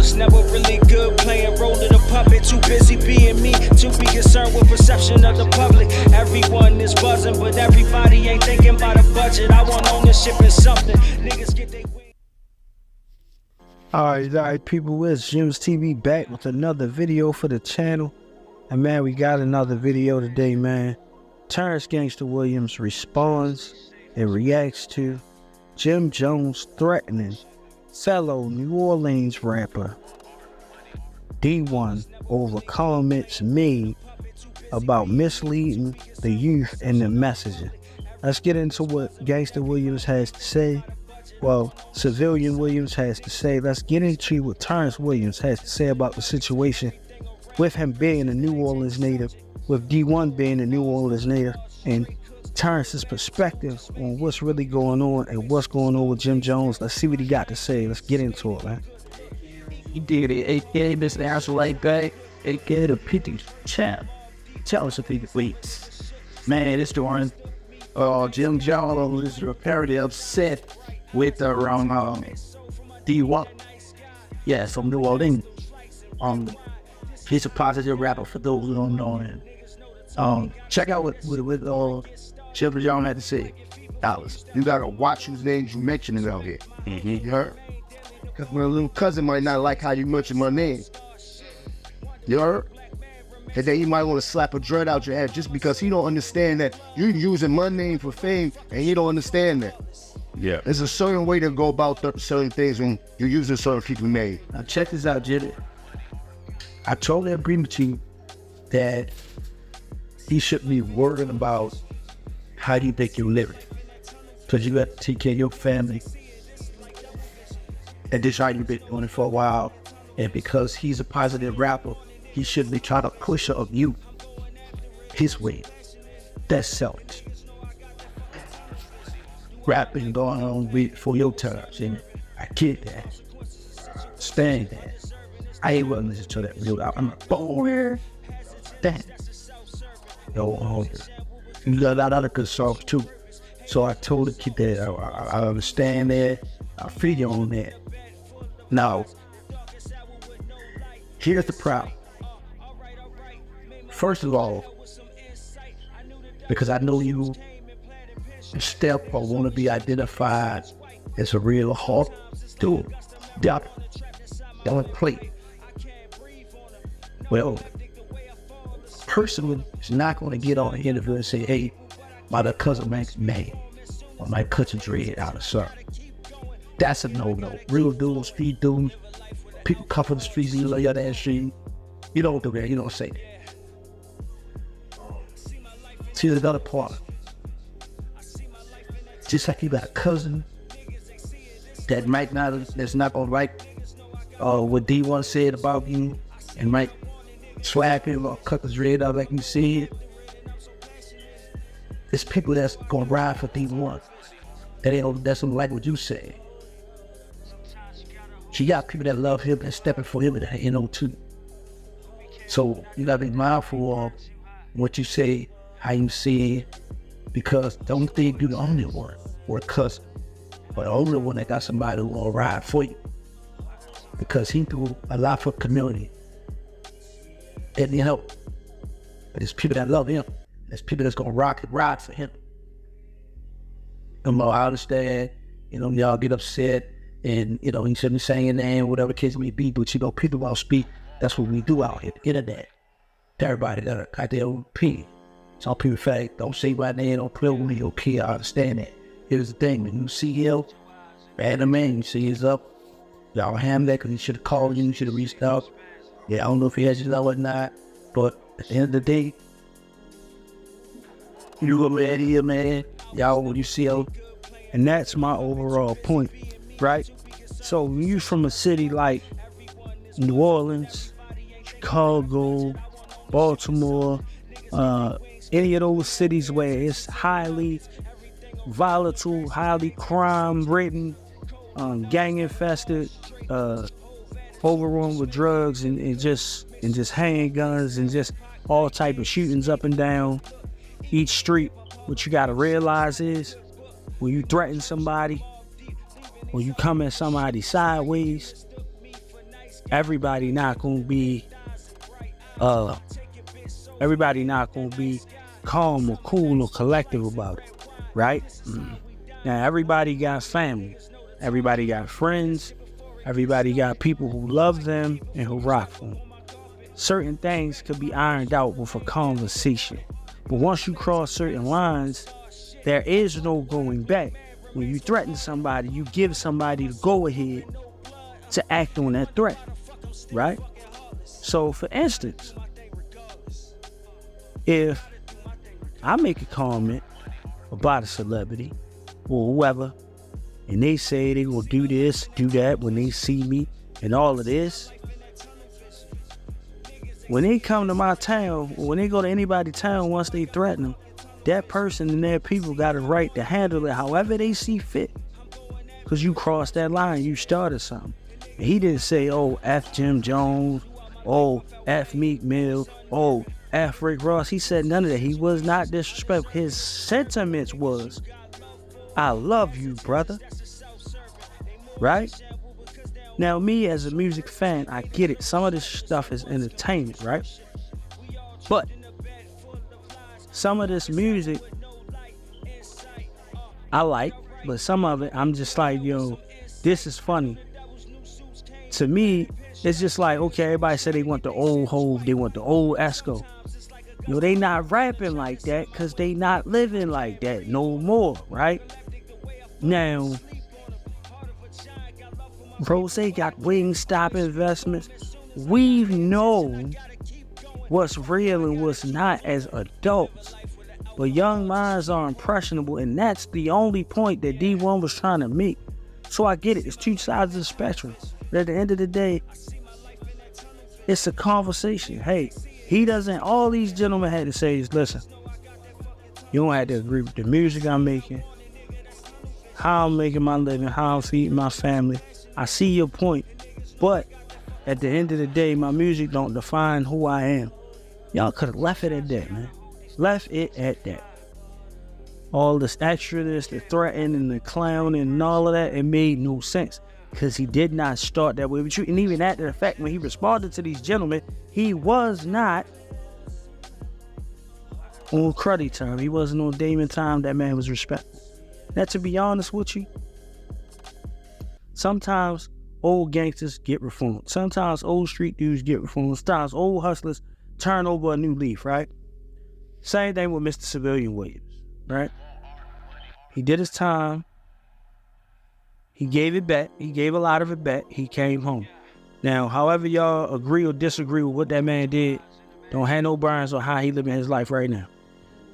was never really good playing role of the puppet. Too busy being me to be concerned with perception of the public. Everyone is buzzing, but everybody ain't thinking about a budget. I want ownership in something. Niggas get they way. Alright, people, it's Jim's TV back with another video for the channel. And man, we got another video today, man. Terrance Gangsta Williams responds and reacts to Jim Jones threatening fellow New Orleans rapper Dee-1 over comments made about misleading the youth and the messaging. Let's get into what Gangsta Williams has to say. Well, Civilian Williams has to say. Let's get into what Terrance Williams has to say about the situation with him being a New Orleans native, with Dee-1 being a New Orleans native, and Terrance's perspective on what's really going on and what's going on with Jim Jones. Let's see what he got to say. Let's get into it, man. He did it. AKA Mr. Answer Like That. AKA the Pitty Champ. Tell us a few weeks. Man, it's during Jim Jones is apparently upset with Dee-1. Yeah, from New Orleans. He's a positive rapper for those who don't know him. Check out what Jim Jones had to say. Dollars. You gotta watch whose names you mentioning out here. You heard? Because my little cousin might not like how you mention my name. You heard? And then you might want to slap a dread out your head just because he don't understand that you're using my name for fame and he don't understand that. Yeah. There's a certain way to go about certain things when you're using certain people's name. Now check this out, Jimmy. I totally agree with you that he shouldn't be worrying about how you think you're living. Because you got to take care of your family. And this is how you've been doing it for a while. And because he's a positive rapper, he shouldn't be trying to push up you his way. That's selfish. Rapping going on for your terms, and I get that. Stand that. I ain't willing to listen to that real out. I'm a boy. Damn. Yo, you got a lot of other good songs too. So I told the kid that I understand that. I feel you on that. Now, here's the problem. First of all, because I know you step or want to be identified as a real hawk, do it. Don't play. Well, a person is not going to get on the interview and say, hey, my cousin Max mad, or my cousin dread out of something. That's a no-no. Real dudes, street dudes, people come from the streets, you lay your that street. You don't do that. You don't say that. See, there's another part. Just like you got a cousin that might not, that's not gonna write what Dee-1 said about you and might slap him or cut his red out like you said. There's people that's gonna ride for Dee-1 that don't like what you say. You got people that love him and stepping for him and too. So you gotta be mindful of what you say, how you say it, because don't think you're the only one or a cousin, but the only one that got somebody who will ride for you. Because he do a lot for the community. And you know, but there's people that love him. There's people that's gonna rock and ride for him. I understand, y'all get upset and you shouldn't be saying your name, whatever the case may be, but people out speak. That's what we do out here, the internet. Everybody got their own opinion. Some people say, don't say my name, don't play with me, okay, I understand that. Here's the thing, when you see him, random man, you see he's up, y'all ham that because he should have called you, should have reached out. Yeah, I don't know if he has your number or not, but at the end of the day, you a man here, man. Y'all, when you see him. And that's my overall point, right? So when you from a city like New Orleans, Chicago, Baltimore, any of those cities where it's highly volatile, highly crime-ridden, gang-infested, overrun with drugs and just handguns and just all type of shootings up and down each street. What you gotta realize is when you threaten somebody, when you come at somebody sideways, everybody not gonna be calm or cool or collective about it, right? Now everybody got families, everybody got friends, everybody got people who love them and who rock for them. Certain things could be ironed out with a conversation, but once you cross certain lines, there is no going back. When you threaten somebody, you give somebody the go-ahead to act on that threat, right? So for instance, if I make a comment about a celebrity or whoever, and they say they gonna do this, do that when they see me and all of this, when they come to my town, or when they go to anybody's town, once they threaten them, that person and their people got a right to handle it however they see fit. Because you crossed that line, you started something. And he didn't say, oh, F Jim Jones, oh, F Meek Mill, oh, F Rick Ross. He said none of that. He was not disrespectful. His sentiments was, I love you, brother. Right? Now, me as a music fan, I get it. Some of this stuff is entertainment, right? But some of this music I like, but some of it I'm just like, yo, this is funny. To me, it's just like, okay, everybody said they want the old Hove, they want the old Esco. Yo, they not rapping like that because they not living like that no more, right? Now, Rose got Wingstop investments. We know what's real and what's not as adults. But young minds are impressionable, and that's the only point that Dee-1 was trying to make. So I get it. It's two sides of the spectrum. But at the end of the day, it's a conversation. Hey, he doesn't, all these gentlemen had to say is, listen, you don't have to agree with the music I'm making, how I'm making my living, how I'm feeding my family. I see your point, but at the end of the day, my music don't define who I am. Y'all could have left it at that, man. Left it at that. All this extra, the threatening and the clowning and all of that, it made no sense. Because he did not start that way with you. And even after the fact, when he responded to these gentlemen, he was not on cruddy time. He wasn't on Damon time. That man was respectful. Now, to be honest with you, sometimes old gangsters get reformed. Sometimes old street dudes get reformed. Sometimes old hustlers turn over a new leaf, right? Same thing with Mr. Civilian Williams, right? He did his time. He gave it back. He gave a lot of it back. He came home. Now, however y'all agree or disagree with what that man did, don't have no burns on how he living his life right now.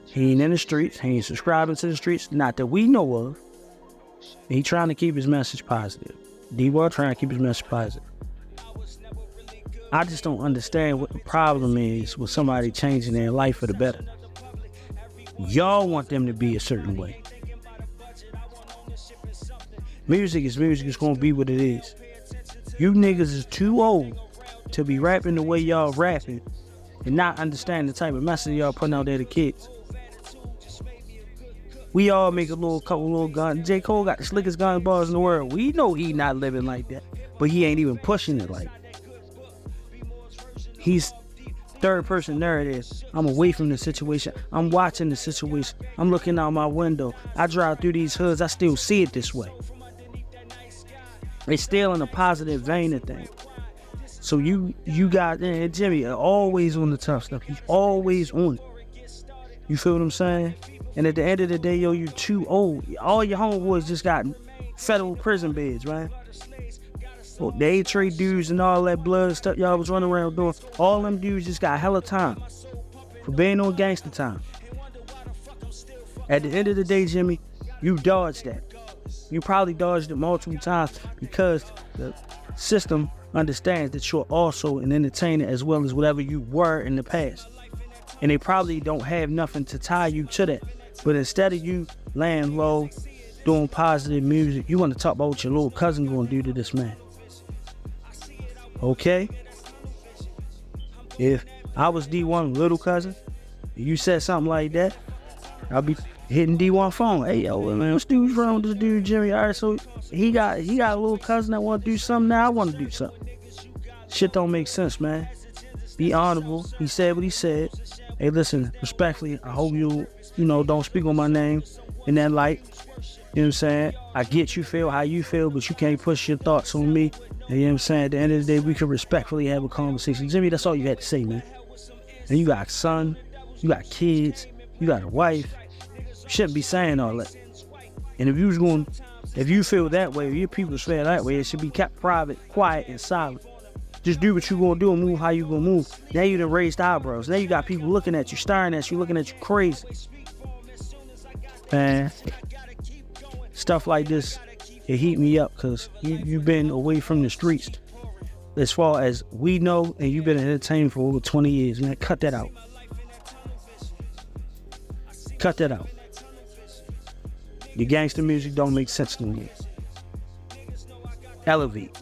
He ain't in the streets. He ain't subscribing to the streets. Not that we know of. He trying to keep his message positive. Dee-1 trying to keep his message positive. I just don't understand what the problem is with somebody changing their life for the better. Y'all want them to be a certain way. Music is music. It's gonna be what it is. You niggas is too old to be rapping the way y'all rapping and not understand the type of message y'all putting out there to kids. We all make a couple little guns. J. Cole got the slickest gun bars in the world. We know he not living like that, but he ain't even pushing it like that. He's third person narrative. I'm away from the situation. I'm watching the situation. I'm looking out my window. I drive through these hoods. I still see it this way. It's still in a positive vein of things. So you got, and Jimmy always on the tough stuff. He's always on it. You feel what I'm saying? And at the end of the day, yo, you too old. All your homeboys just got federal prison beds, right? Well, the A-Trade dudes and all that blood stuff y'all was running around doing, all them dudes just got hella time for being on gangster time. At the end of the day, Jimmy, you dodged that. You probably dodged it multiple times because the system understands that you're also an entertainer as well as whatever you were in the past. And they probably don't have nothing to tie you to that. But instead of you laying low, doing positive music, you want to talk about what your little cousin going to do to this man. Okay? If I was Dee-1 little cousin, you said something like that, I'll be hitting Dee-1 phone. Hey, yo, man, what's wrong with this dude, Jimmy? All right, so he got a little cousin that want to do something. Now I want to do something. Shit don't make sense, man. Be honorable. He said what he said. Hey, listen, respectfully, I hope you don't speak on my name in that light. You know what I'm saying? I get you feel how you feel, but you can't push your thoughts on me. And you know what I'm saying? At the end of the day, we can respectfully have a conversation. Jimmy, that's all you had to say, man. And you got a son, you got kids, you got a wife. You shouldn't be saying all that. And if you feel that way, or your people feel that way, it should be kept private, quiet, and silent. Just do what you gonna do and move how you gonna move. Now you done raised eyebrows. Now you got people looking at you, staring at you, looking at you crazy. Man, stuff like this, it heat me up because you've been away from the streets as far as we know, and you've been entertained for over 20 years. Man, cut that out. Cut that out. Your gangster music don't make sense to me. Elevate.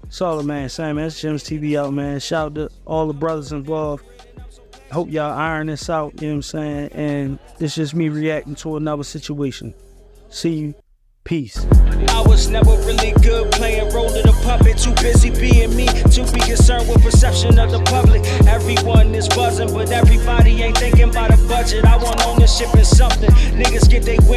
That's all, man. Same, man. It's Jim's TV out, man. Shout out to all the brothers involved. Hope y'all iron this out, you know what I'm saying? And it's just me reacting to another situation. See you. Peace. I was never really good playing role of the puppet. Too busy being me, to be concerned with perception of the public. Everyone is buzzing, but everybody ain't thinking about a budget. I want ownership in something. Niggas get they win.